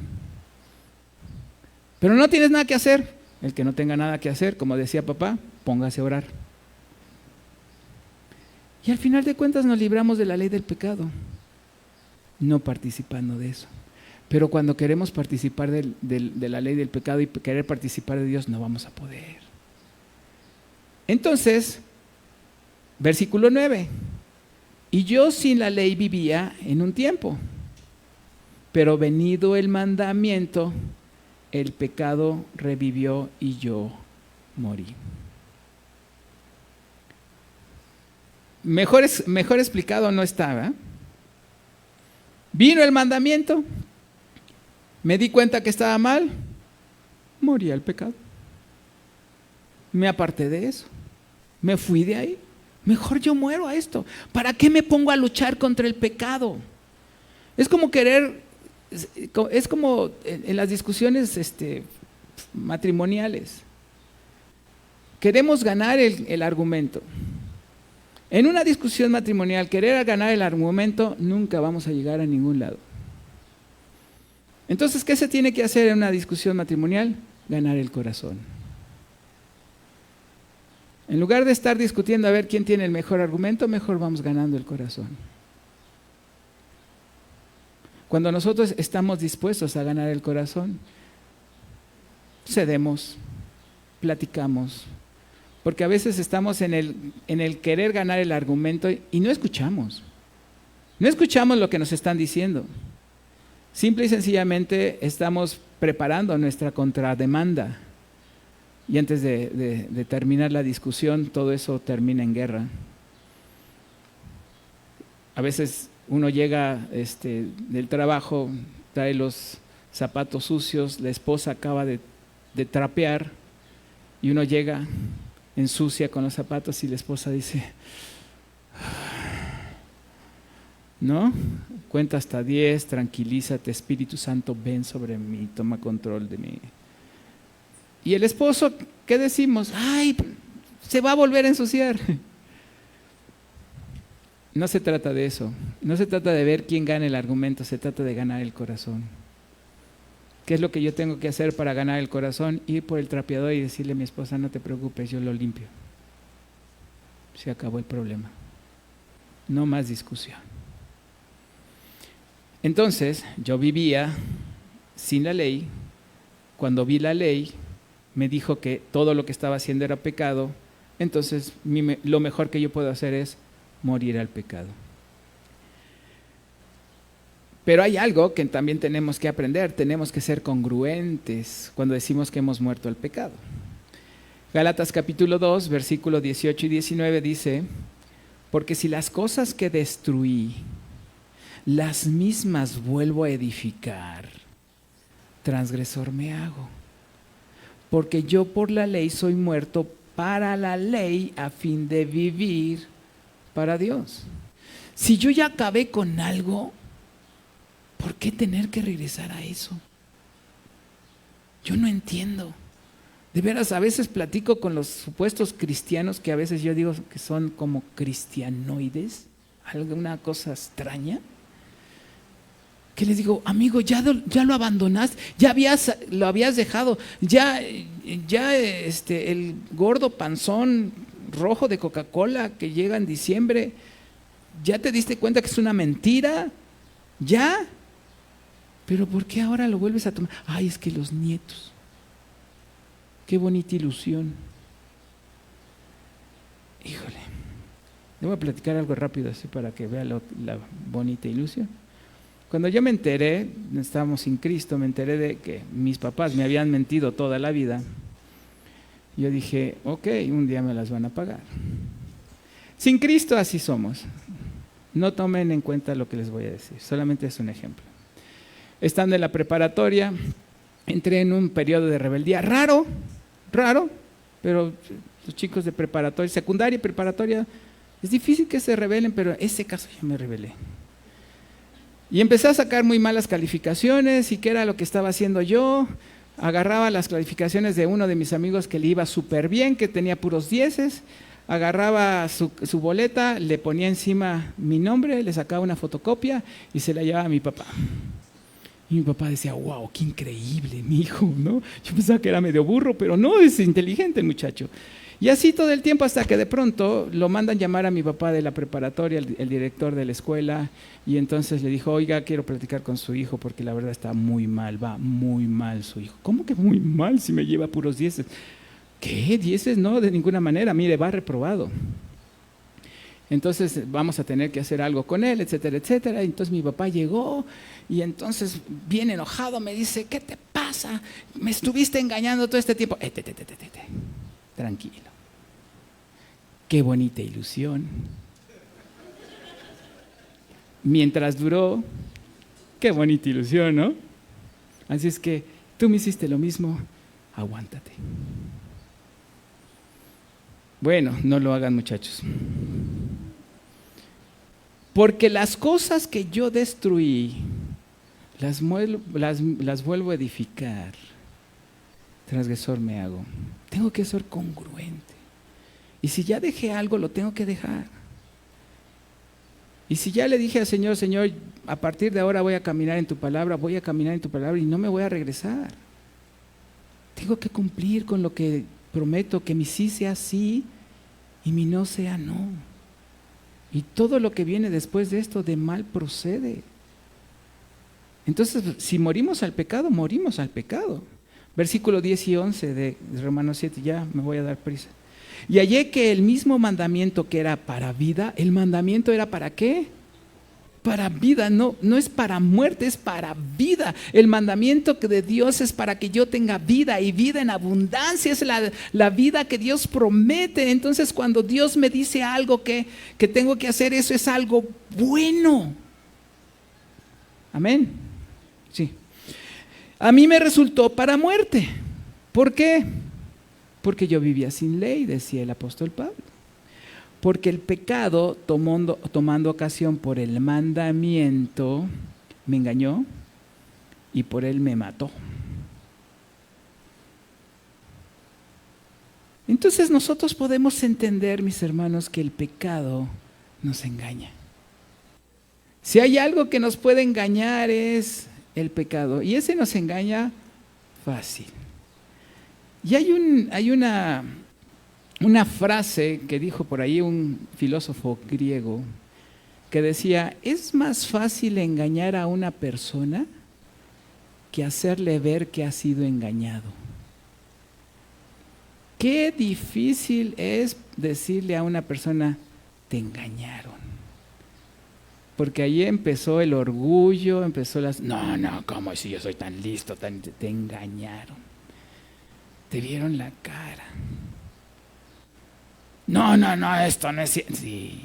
Pero no tienes nada que hacer. El que no tenga nada que hacer, como decía papá, póngase a orar. Y al final de cuentas nos libramos de la ley del pecado, no participando de eso. Pero cuando queremos participar de la ley del pecado y querer participar de Dios, no vamos a poder. Entonces, versículo 9. Y yo sin la ley vivía en un tiempo, pero venido el mandamiento, el pecado revivió y yo morí. Mejor explicado no está, ¿verdad? Vino el mandamiento, me di cuenta que estaba mal, morí al pecado. Me aparté de eso, me fui de ahí. Mejor yo muero a esto. ¿Para qué me pongo a luchar contra el pecado? Es como en las discusiones matrimoniales. Queremos ganar el argumento. En una discusión matrimonial, querer ganar el argumento, nunca vamos a llegar a ningún lado. Entonces, ¿qué se tiene que hacer en una discusión matrimonial? Ganar el corazón. En lugar de estar discutiendo a ver quién tiene el mejor argumento, mejor vamos ganando el corazón. Cuando nosotros estamos dispuestos a ganar el corazón, cedemos, platicamos, porque a veces estamos en el querer ganar el argumento y no escuchamos. No escuchamos lo que nos están diciendo. Simple y sencillamente estamos preparando nuestra contrademanda. Y antes de terminar la discusión, todo eso termina en guerra. A veces uno llega del trabajo, trae los zapatos sucios, la esposa acaba de trapear y uno llega, ensucia con los zapatos y la esposa dice, ¿no? Cuenta hasta 10, tranquilízate, Espíritu Santo, ven sobre mí, toma control de mí. Y el esposo, ¿qué decimos? ¡Ay, se va a volver a ensuciar! No se trata de eso, no se trata de ver quién gana el argumento, se trata de ganar el corazón. ¿Qué es lo que yo tengo que hacer para ganar el corazón? Ir por el trapeador y decirle a mi esposa, no te preocupes, yo lo limpio. Se acabó el problema. No más discusión. Entonces, yo vivía sin la ley, cuando vi la ley, me dijo que todo lo que estaba haciendo era pecado, entonces lo mejor que yo puedo hacer es morir al pecado. Pero hay algo que también tenemos que aprender, tenemos que ser congruentes cuando decimos que hemos muerto al pecado. Gálatas capítulo 2, versículo 18 y 19 dice: porque si las cosas que destruí, las mismas vuelvo a edificar, transgresor me hago. Porque yo por la ley soy muerto para la ley a fin de vivir para Dios. Si yo ya acabé con algo, ¿por qué tener que regresar a eso? Yo no entiendo. De veras, a veces platico con los supuestos cristianos que a veces yo digo que son como cristianoides, alguna cosa extraña. Que les digo, amigo, ya lo abandonaste, lo habías dejado, ya el gordo panzón rojo de Coca-Cola que llega en diciembre, ¿ya te diste cuenta que es una mentira? ¿Ya? ¿Pero por qué ahora lo vuelves a tomar? Ay, es que los nietos. Qué bonita ilusión. Híjole. Le voy a platicar algo rápido así para que vea la bonita ilusión. Cuando yo me enteré, estábamos sin Cristo, me enteré de que mis papás me habían mentido toda la vida. Yo dije, ok, un día me las van a pagar. Sin Cristo así somos. No tomen en cuenta lo que les voy a decir, solamente es un ejemplo. Estando en la preparatoria, entré en un periodo de rebeldía raro, pero los chicos de preparatoria, secundaria y preparatoria, es difícil que se rebelen, pero en ese caso yo me rebelé. Y empecé a sacar muy malas calificaciones. ¿Y qué era lo que estaba haciendo yo? Agarraba las calificaciones de uno de mis amigos que le iba súper bien, que tenía puros 10, agarraba su boleta, le ponía encima mi nombre, le sacaba una fotocopia y se la llevaba a mi papá. Y mi papá decía, wow, qué increíble, mi hijo, ¿no? Yo pensaba que era medio burro, pero no, es inteligente el muchacho. Y así todo el tiempo hasta que de pronto lo mandan llamar a mi papá de la preparatoria, el director de la escuela, y entonces le dijo, oiga, quiero platicar con su hijo porque la verdad está muy mal, va muy mal su hijo. ¿Cómo que muy mal si me lleva puros 10? ¿Qué? 10? No, de ninguna manera, mire, va reprobado. Entonces vamos a tener que hacer algo con él, etcétera, etcétera. Entonces mi papá llegó y entonces bien enojado me dice, ¿qué te pasa? Me estuviste engañando todo este tiempo. Tranquilo. Qué bonita ilusión. Mientras duró, qué bonita ilusión, ¿no? Así es que tú me hiciste lo mismo, aguántate. Bueno, no lo hagan, muchachos. Porque las cosas que yo destruí, las vuelvo a edificar. Transgresor me hago. Tengo que ser congruente. Y si ya dejé algo, lo tengo que dejar. Y si ya le dije al Señor, Señor, a partir de ahora voy a caminar en tu palabra, voy a caminar en tu palabra y no me voy a regresar. Tengo que cumplir con lo que prometo, que mi sí sea sí y mi no sea no. Y todo lo que viene después de esto de mal procede. Entonces, si morimos al pecado, morimos al pecado. Versículo 10 y 11 de Romanos 7, ya me voy a dar prisa. Y hallé que el mismo mandamiento que era para vida, el mandamiento era ¿para qué? Para vida, no es para muerte, es para vida. El mandamiento que de Dios es para que yo tenga vida y vida en abundancia, es la vida que Dios promete. Entonces cuando Dios me dice algo que tengo que hacer, eso es algo bueno. Amén. Sí. A mí me resultó para muerte. ¿Por qué? Porque yo vivía sin ley, decía el apóstol Pablo. Porque el pecado, tomando ocasión por el mandamiento, me engañó y por él me mató. Entonces nosotros podemos entender, mis hermanos, que el pecado nos engaña. Si hay algo que nos puede engañar es el pecado, y ese nos engaña fácil. Y hay una frase que dijo por ahí un filósofo griego que decía, es más fácil engañar a una persona que hacerle ver que ha sido engañado. Qué difícil es decirle a una persona, te engañaron. Porque ahí empezó el orgullo, empezó las... No, ¿cómo si yo soy tan listo? Te engañaron. Te vieron la cara. No, esto no es cierto. Sí.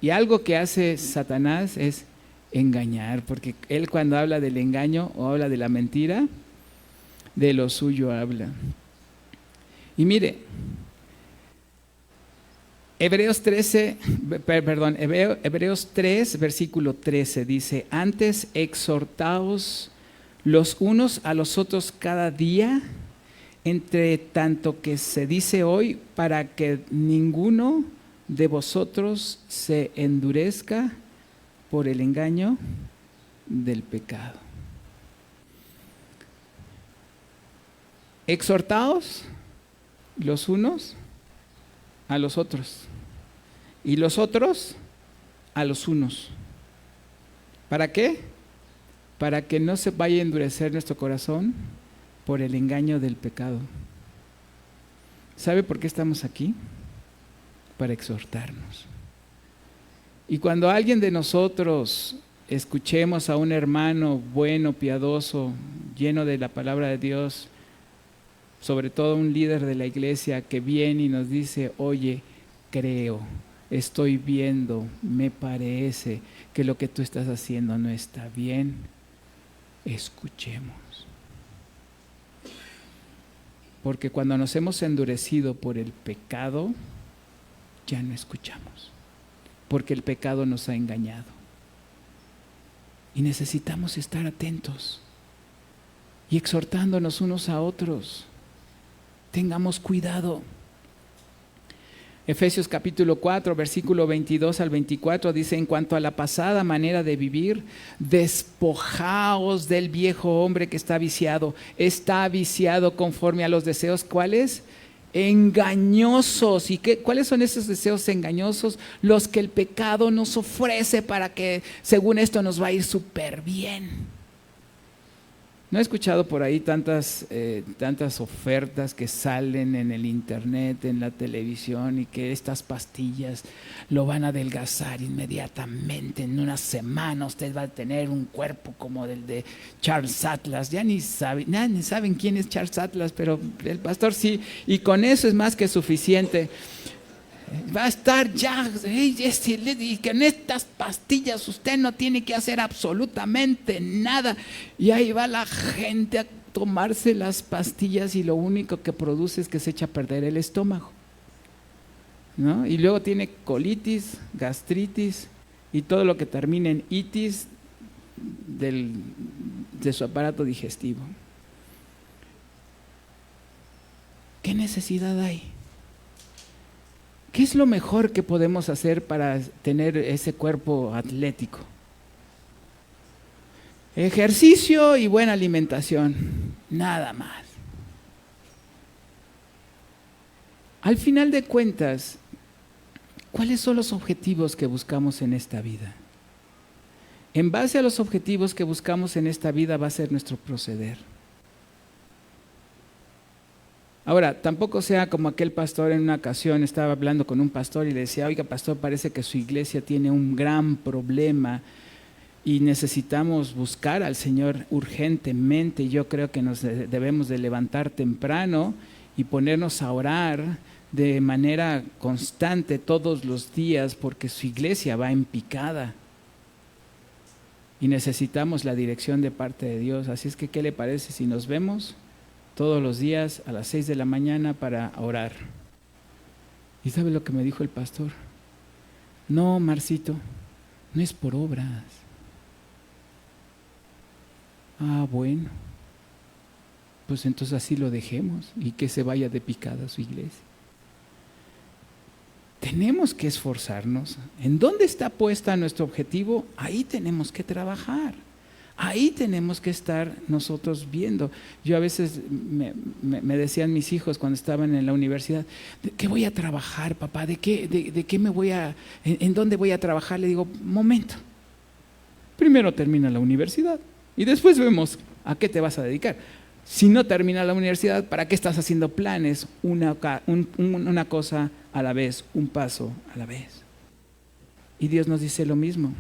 Y algo que hace Satanás es engañar, porque él cuando habla del engaño o habla de la mentira, de lo suyo habla. Y mire, Hebreos 3, versículo 13 dice, antes exhortaos los unos a los otros cada día, entre tanto que se dice hoy, para que ninguno de vosotros se endurezca por el engaño del pecado. Exhortaos los unos a los otros y los otros a los unos. ¿Para qué? Para que no se vaya a endurecer nuestro corazón por el engaño del pecado. ¿Sabe por qué estamos aquí? Para exhortarnos. Y cuando alguien de nosotros escuchemos a un hermano bueno, piadoso, lleno de la palabra de Dios, sobre todo un líder de la iglesia que viene y nos dice, oye, creo, estoy viendo, me parece que lo que tú estás haciendo no está bien, escuchemos. Porque cuando nos hemos endurecido por el pecado, ya no escuchamos, porque el pecado nos ha engañado. Y necesitamos estar atentos y exhortándonos unos a otros. Tengamos cuidado. Efesios capítulo 4, versículo 22 al 24 dice, en cuanto a la pasada manera de vivir, despojaos del viejo hombre que está viciado conforme a los deseos, ¿cuáles? Engañosos. ¿Y cuáles son esos deseos engañosos? Los que el pecado nos ofrece para que según esto nos va a ir súper bien. ¿No he escuchado por ahí tantas ofertas que salen en el internet, en la televisión, y que estas pastillas lo van a adelgazar inmediatamente? En una semana usted va a tener un cuerpo como el de Charles Atlas. Ya ni saben quién es Charles Atlas, pero el pastor sí, y con eso es más que suficiente. Va a estar ya, y que en estas pastillas usted no tiene que hacer absolutamente nada. Y ahí va la gente a tomarse las pastillas y lo único que produce es que se echa a perder el estómago, ¿no? Y luego tiene colitis, gastritis y todo lo que termina en itis de su aparato digestivo. ¿Qué necesidad hay? ¿Qué es lo mejor que podemos hacer para tener ese cuerpo atlético? Ejercicio y buena alimentación, nada más. Al final de cuentas, ¿cuáles son los objetivos que buscamos en esta vida? En base a los objetivos que buscamos en esta vida va a ser nuestro proceder. Ahora, tampoco sea como aquel pastor en una ocasión, estaba hablando con un pastor y le decía, oiga pastor, parece que su iglesia tiene un gran problema y necesitamos buscar al Señor urgentemente. Yo creo que nos debemos de levantar temprano y ponernos a orar de manera constante todos los días porque su iglesia va en picada y necesitamos la dirección de parte de Dios. Así es que, ¿qué le parece si nos vemos todos los días a las 6 de la mañana para orar? ¿Y sabe lo que me dijo el pastor? No, Marcito, no es por obras. Ah, bueno, pues entonces así lo dejemos y que se vaya de picada su iglesia. Tenemos que esforzarnos. ¿En dónde está puesta nuestro objetivo? Ahí tenemos que trabajar. Ahí tenemos que estar nosotros viendo. Yo a veces me decían mis hijos cuando estaban en la universidad, ¿de qué voy a trabajar, papá? ¿De qué me voy en dónde voy a trabajar? Le digo, momento, primero termina la universidad y después vemos ¿A qué te vas a dedicar? Si no terminas la universidad, ¿para qué estás haciendo planes? Una cosa a la vez, un paso a la vez. Y Dios nos dice lo mismo.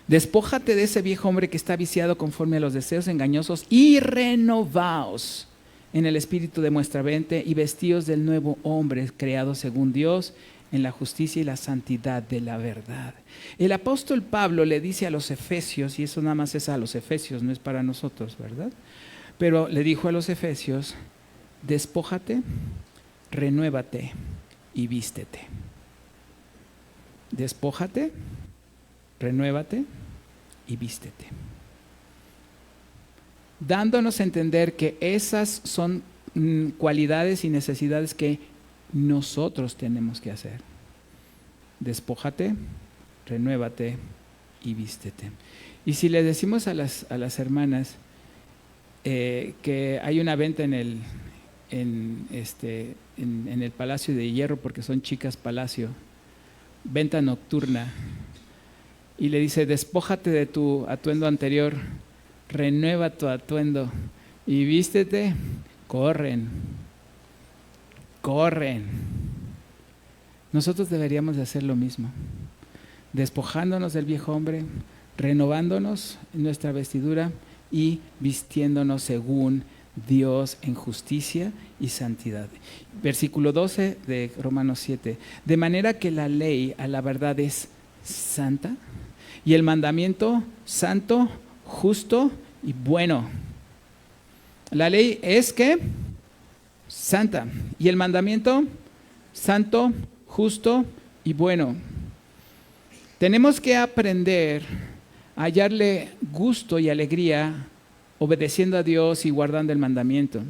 Despójate de ese viejo hombre que está viciado conforme a los deseos engañosos y renovaos en el espíritu de vuestra mente y vestíos del nuevo hombre creado según Dios en la justicia y la santidad de la verdad. El apóstol Pablo le dice a los efesios, y eso nada más es a los efesios, no es para nosotros, ¿verdad? Pero le dijo a los efesios, despójate, renuévate y vístete. Despójate, renuévate y vístete. Dándonos a entender que esas son cualidades y necesidades que nosotros tenemos que hacer. Despójate, renuévate y vístete. Y si le decimos a las hermanas que hay una venta en el Palacio de Hierro, porque son chicas palacio, venta nocturna, y le dice, despójate de tu atuendo anterior, renueva tu atuendo y vístete, corren. Nosotros deberíamos de hacer lo mismo, despojándonos del viejo hombre, renovándonos en nuestra vestidura y vistiéndonos según Dios en justicia y santidad. Versículo 12 de Romanos 7. De manera que la ley a la verdad es santa y el mandamiento santo, justo y bueno. La ley es ¿qué? Santa. Y el mandamiento santo, justo y bueno. Tenemos que aprender a hallarle gusto y alegría obedeciendo a Dios y guardando el mandamiento.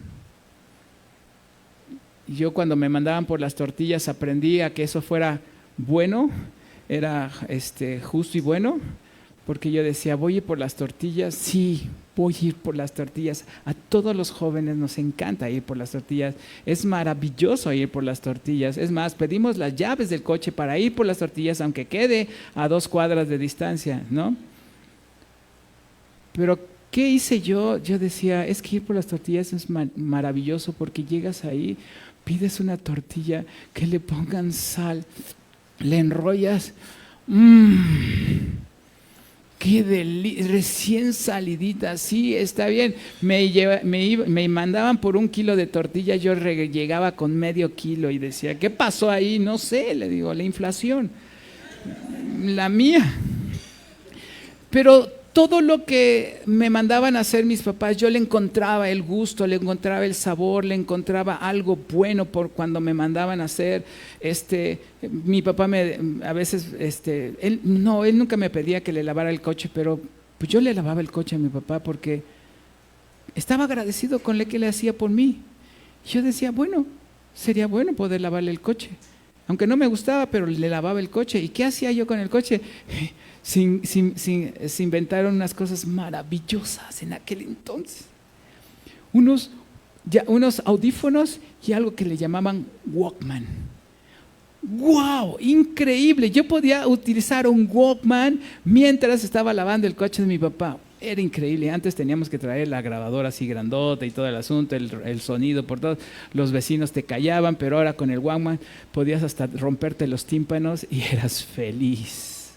Yo cuando me mandaban por las tortillas aprendí a que eso fuera bueno, era justo y bueno, porque yo decía, voy a ir por las tortillas, sí, voy a ir por las tortillas. A todos los jóvenes nos encanta ir por las tortillas, es maravilloso ir por las tortillas. Es más, pedimos las llaves del coche para ir por las tortillas, aunque quede a 2 cuadras de distancia, ¿no? Pero ¿qué hice yo? Yo decía, es que ir por las tortillas es maravilloso porque llegas ahí, pides una tortilla, que le pongan sal, le enrollas, qué recién salidita, sí, está bien. Me mandaban por 1 kilo de tortilla, yo llegaba con medio kilo y decía, ¿qué pasó ahí? No sé, le digo, la inflación, la mía. Pero todo lo que me mandaban a hacer mis papás, yo le encontraba el gusto, le encontraba el sabor, le encontraba algo bueno por cuando me mandaban a hacer. Mi papá a veces, él nunca me pedía que le lavara el coche, pero pues yo le lavaba el coche a mi papá porque estaba agradecido con lo que le hacía por mí. Yo decía, bueno, sería bueno poder lavarle el coche. Aunque no me gustaba, pero le lavaba el coche. ¿Y qué hacía yo con el coche? Se inventaron unas cosas maravillosas en aquel entonces. Unos audífonos y algo que le llamaban Walkman. ¡Wow! Increíble. Yo podía utilizar un Walkman mientras estaba lavando el coche de mi papá. Era increíble. Antes teníamos que traer la grabadora así grandota y todo el asunto, el sonido por todos. Los vecinos te callaban, pero ahora con el Walkman podías hasta romperte los tímpanos y eras feliz.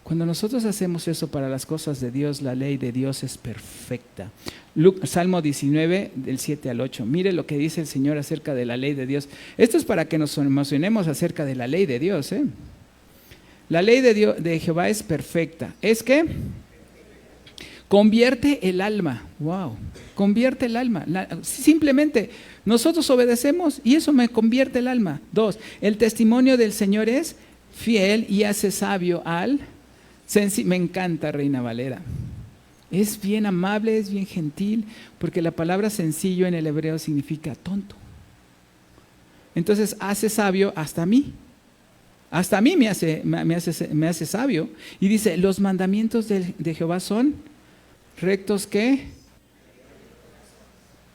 Cuando nosotros hacemos eso para las cosas de Dios, la ley de Dios es perfecta. Salmo 19, del 7 al 8. Mire lo que dice el Señor acerca de la ley de Dios. Esto es para que nos emocionemos acerca de la ley de Dios. La ley de Dios, de Jehová es perfecta. ¿Es qué? Convierte el alma. Wow. Convierte el alma. Simplemente nosotros obedecemos y eso me convierte el alma. 2. El testimonio del Señor es fiel y hace sabio al... Me encanta Reina Valera. Es bien amable, es bien gentil, porque la palabra sencillo en el hebreo significa tonto. Entonces hace sabio hasta a mí. Hasta a mí me hace sabio. Y dice, los mandamientos de Jehová son rectos, ¿qué?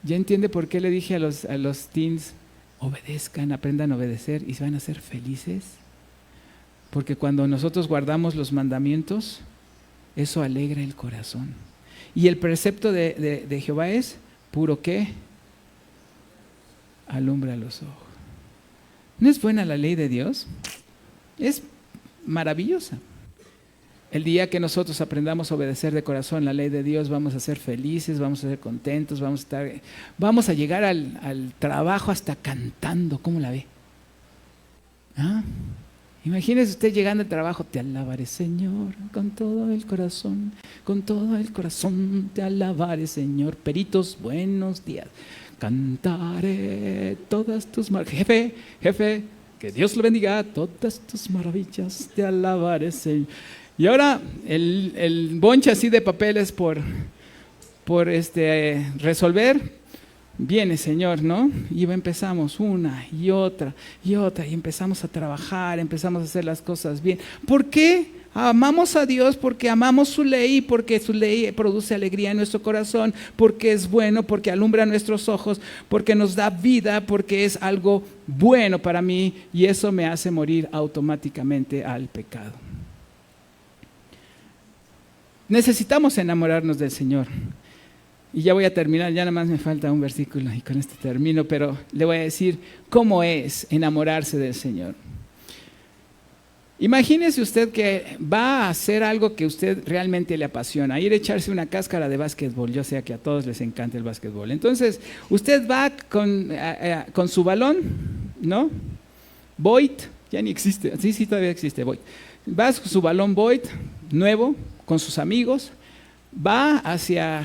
¿Ya entiende por qué le dije a los teens, obedezcan, aprendan a obedecer y van a ser felices? Porque cuando nosotros guardamos los mandamientos, Eso alegra el corazón. Y el precepto de Jehová es puro ¿qué? Alumbra los ojos. ¿No es buena la ley de Dios? Es maravillosa. El día que nosotros aprendamos a obedecer de corazón la ley de Dios, vamos a ser felices, vamos a ser contentos, vamos a llegar al trabajo hasta cantando. ¿Cómo la ve? ¿Ah? Imagínese usted llegando al trabajo, te alabaré Señor, con todo el corazón te alabaré Señor. Peritos, buenos días. Cantaré todas tus maravillas. Jefe, que Dios lo bendiga, todas tus maravillas te alabaré Señor. Y ahora el bonche así de papeles por resolver. Viene Señor, ¿no? Y empezamos una y otra, y empezamos a trabajar, empezamos a hacer las cosas bien. ¿Por qué? Amamos a Dios porque amamos su ley, porque su ley produce alegría en nuestro corazón, porque es bueno, porque alumbra nuestros ojos, porque nos da vida, porque es algo bueno para mí, y eso me hace morir automáticamente al pecado. Necesitamos enamorarnos del Señor. Y ya voy a terminar, ya nada más me falta un versículo y con esto termino, pero le voy a decir cómo es enamorarse del Señor. Imagínese usted que va a hacer algo que usted realmente le apasiona, ir a echarse una cáscara de básquetbol. Yo sé que a todos les encanta el básquetbol. Entonces, usted va con su balón, ¿no? Void, ya ni existe, sí, todavía existe Void. Va con su balón Void, nuevo, con sus amigos. Va hacia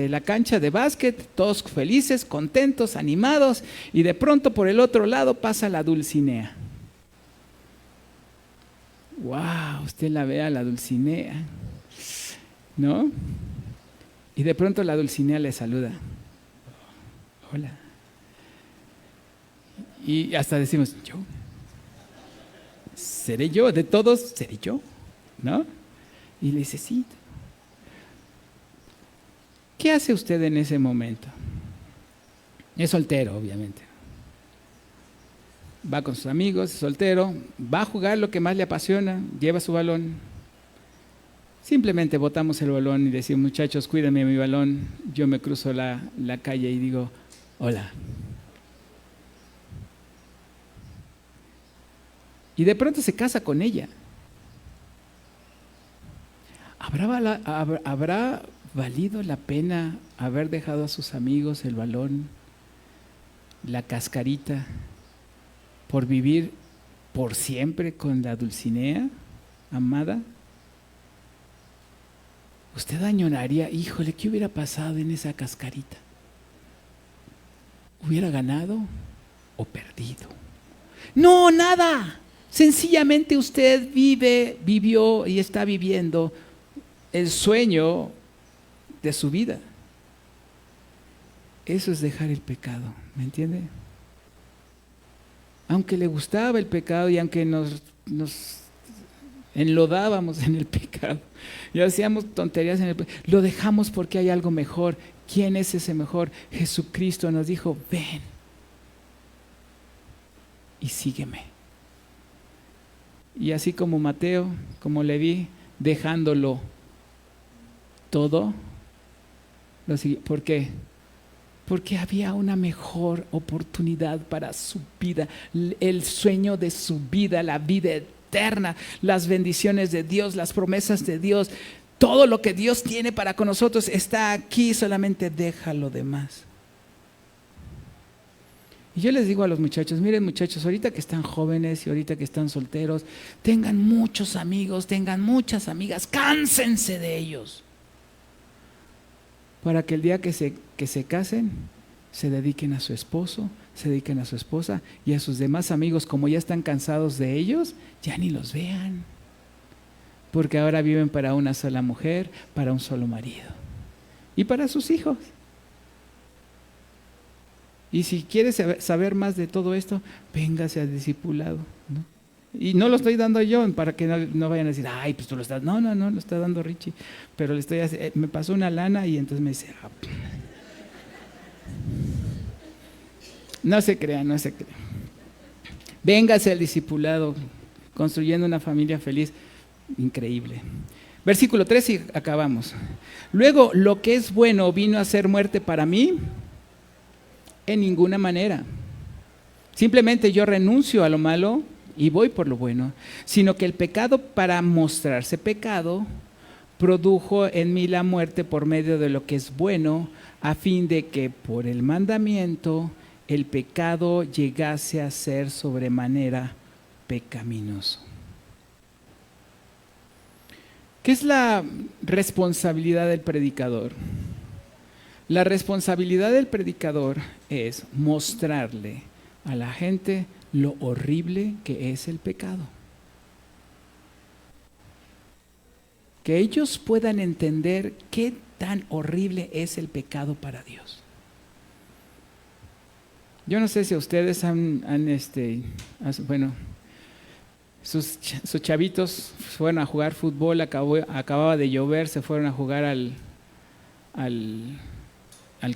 la cancha de básquet, todos felices, contentos, animados, y de pronto por el otro lado pasa la Dulcinea. ¡Wow! Usted la ve a la Dulcinea, ¿no? Y de pronto la Dulcinea le saluda. Hola. Y hasta decimos, ¿yo? ¿Seré yo? De todos, ¿seré yo? ¿No? Y le dice, sí. ¿Qué hace usted en ese momento? Es soltero, obviamente. Va con sus amigos, es soltero, va a jugar lo que más le apasiona, lleva su balón. Simplemente botamos el balón y decimos, muchachos, cuídenme mi balón. Yo me cruzo la calle y digo, hola. Y de pronto se casa con ella. ¿Habrá valido la pena haber dejado a sus amigos el balón, la cascarita, por vivir por siempre con la Dulcinea amada? Usted añoraría, híjole, ¿qué hubiera pasado en esa cascarita? ¿Hubiera ganado o perdido? No, nada. Sencillamente usted vivió y está viviendo el sueño de su vida. Eso es dejar el pecado, ¿me entiende? Aunque le gustaba el pecado y aunque nos enlodábamos en el pecado y hacíamos tonterías en el pecado, lo dejamos porque hay algo mejor. ¿Quién es ese mejor? Jesucristo nos dijo, ven y sígueme. Y así como Mateo, como Leví, dejándolo todo, ¿por qué? Porque había una mejor oportunidad para su vida, el sueño de su vida, la vida eterna, las bendiciones de Dios, las promesas de Dios, todo lo que Dios tiene para con nosotros está aquí, solamente deja lo demás. Y yo les digo a los muchachos, miren muchachos, ahorita que están jóvenes y ahorita que están solteros, tengan muchos amigos, tengan muchas amigas, cánsense de ellos. Para que el día que se casen, se dediquen a su esposo, se dediquen a su esposa y a sus demás amigos, como ya están cansados de ellos, ya ni los vean. Porque ahora viven para una sola mujer, para un solo marido y para sus hijos. Y si quieres saber más de todo esto, véngase al discipulado, ¿no? Y no lo estoy dando yo para que no vayan a decir, ay, pues tú lo estás. No, lo está dando Richie. Pero me pasó una lana y entonces me dice, no se crean. Véngase al discipulado, construyendo una familia feliz, increíble. Versículo 3 y acabamos. Luego, lo que es bueno vino a ser muerte para mí, en ninguna manera. Simplemente yo renuncio a lo malo y voy por lo bueno, sino que el pecado, para mostrarse pecado, produjo en mí la muerte por medio de lo que es bueno, a fin de que por el mandamiento el pecado llegase a ser sobremanera pecaminoso. ¿Qué es la responsabilidad del predicador? La responsabilidad del predicador es mostrarle a la gente lo horrible que es el pecado. Que ellos puedan entender qué tan horrible es el pecado para Dios. Yo no sé si ustedes sus chavitos fueron a jugar fútbol, acababa de llover, se fueron a jugar al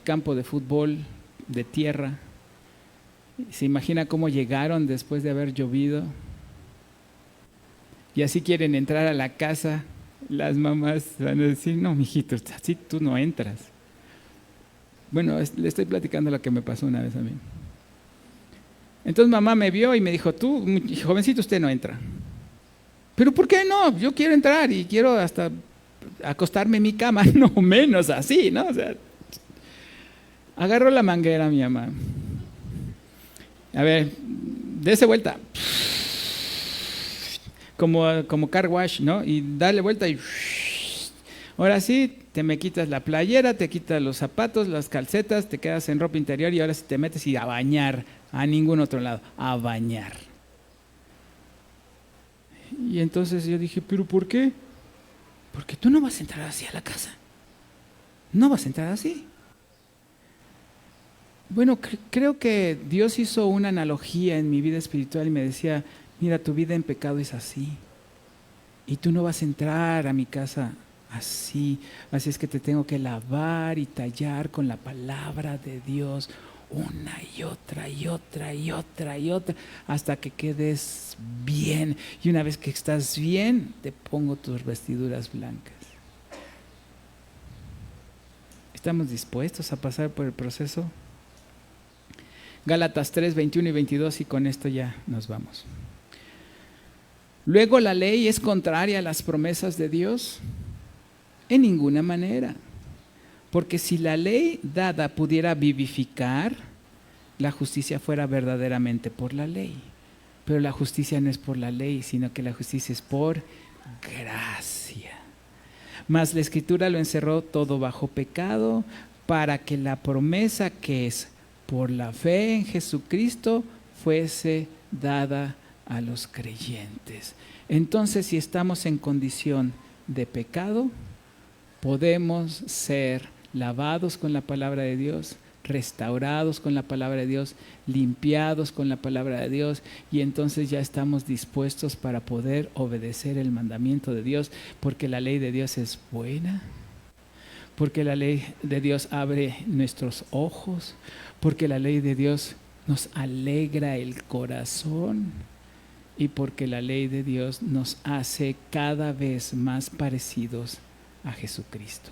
campo de fútbol de tierra. ¿Se imagina cómo llegaron después de haber llovido? Y así quieren entrar a la casa. Las mamás van a decir, no, mijito, así tú no entras. Bueno, le estoy platicando lo que me pasó una vez a mí. Entonces mamá me vio y me dijo, tú, jovencito, usted no entra. ¿Pero por qué no? Yo quiero entrar y quiero hasta acostarme en mi cama, no menos así, ¿no? O sea, agarró la manguera mi mamá. A ver, dése vuelta. Como car wash, ¿no? Y dale vuelta y ahora sí, te me quitas la playera, te quitas los zapatos, las calcetas, te quedas en ropa interior y ahora sí te metes y a bañar, a ningún otro lado, a bañar. Y entonces yo dije, ¿pero por qué? Porque tú no vas a entrar así a la casa. No vas a entrar así. Bueno, creo que Dios hizo una analogía en mi vida espiritual y me decía, mira, tu vida en pecado es así. Y tú no vas a entrar a mi casa así. Así es que te tengo que lavar y tallar con la palabra de Dios una y otra y otra y otra y otra hasta que quedes bien. Y una vez que estás bien, te pongo tus vestiduras blancas. ¿Estamos dispuestos a pasar por el proceso? Gálatas 3, 21 y 22 y con esto ya nos vamos. Luego, ¿la ley es contraria a las promesas de Dios? En ninguna manera. Porque si la ley dada pudiera vivificar, la justicia fuera verdaderamente por la ley. Pero la justicia no es por la ley, sino que la justicia es por gracia. Mas la Escritura lo encerró todo bajo pecado, para que la promesa que es por la fe en Jesucristo fuese dada a los creyentes. Entonces, si estamos en condición de pecado, podemos ser lavados con la palabra de Dios, restaurados con la palabra de Dios, limpiados con la palabra de Dios, y entonces ya estamos dispuestos para poder obedecer el mandamiento de Dios, porque la ley de Dios es buena, porque la ley de Dios abre nuestros ojos, porque la ley de Dios nos alegra el corazón y porque la ley de Dios nos hace cada vez más parecidos a Jesucristo.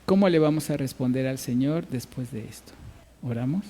¿Cómo le vamos a responder al Señor después de esto? ¿Oramos?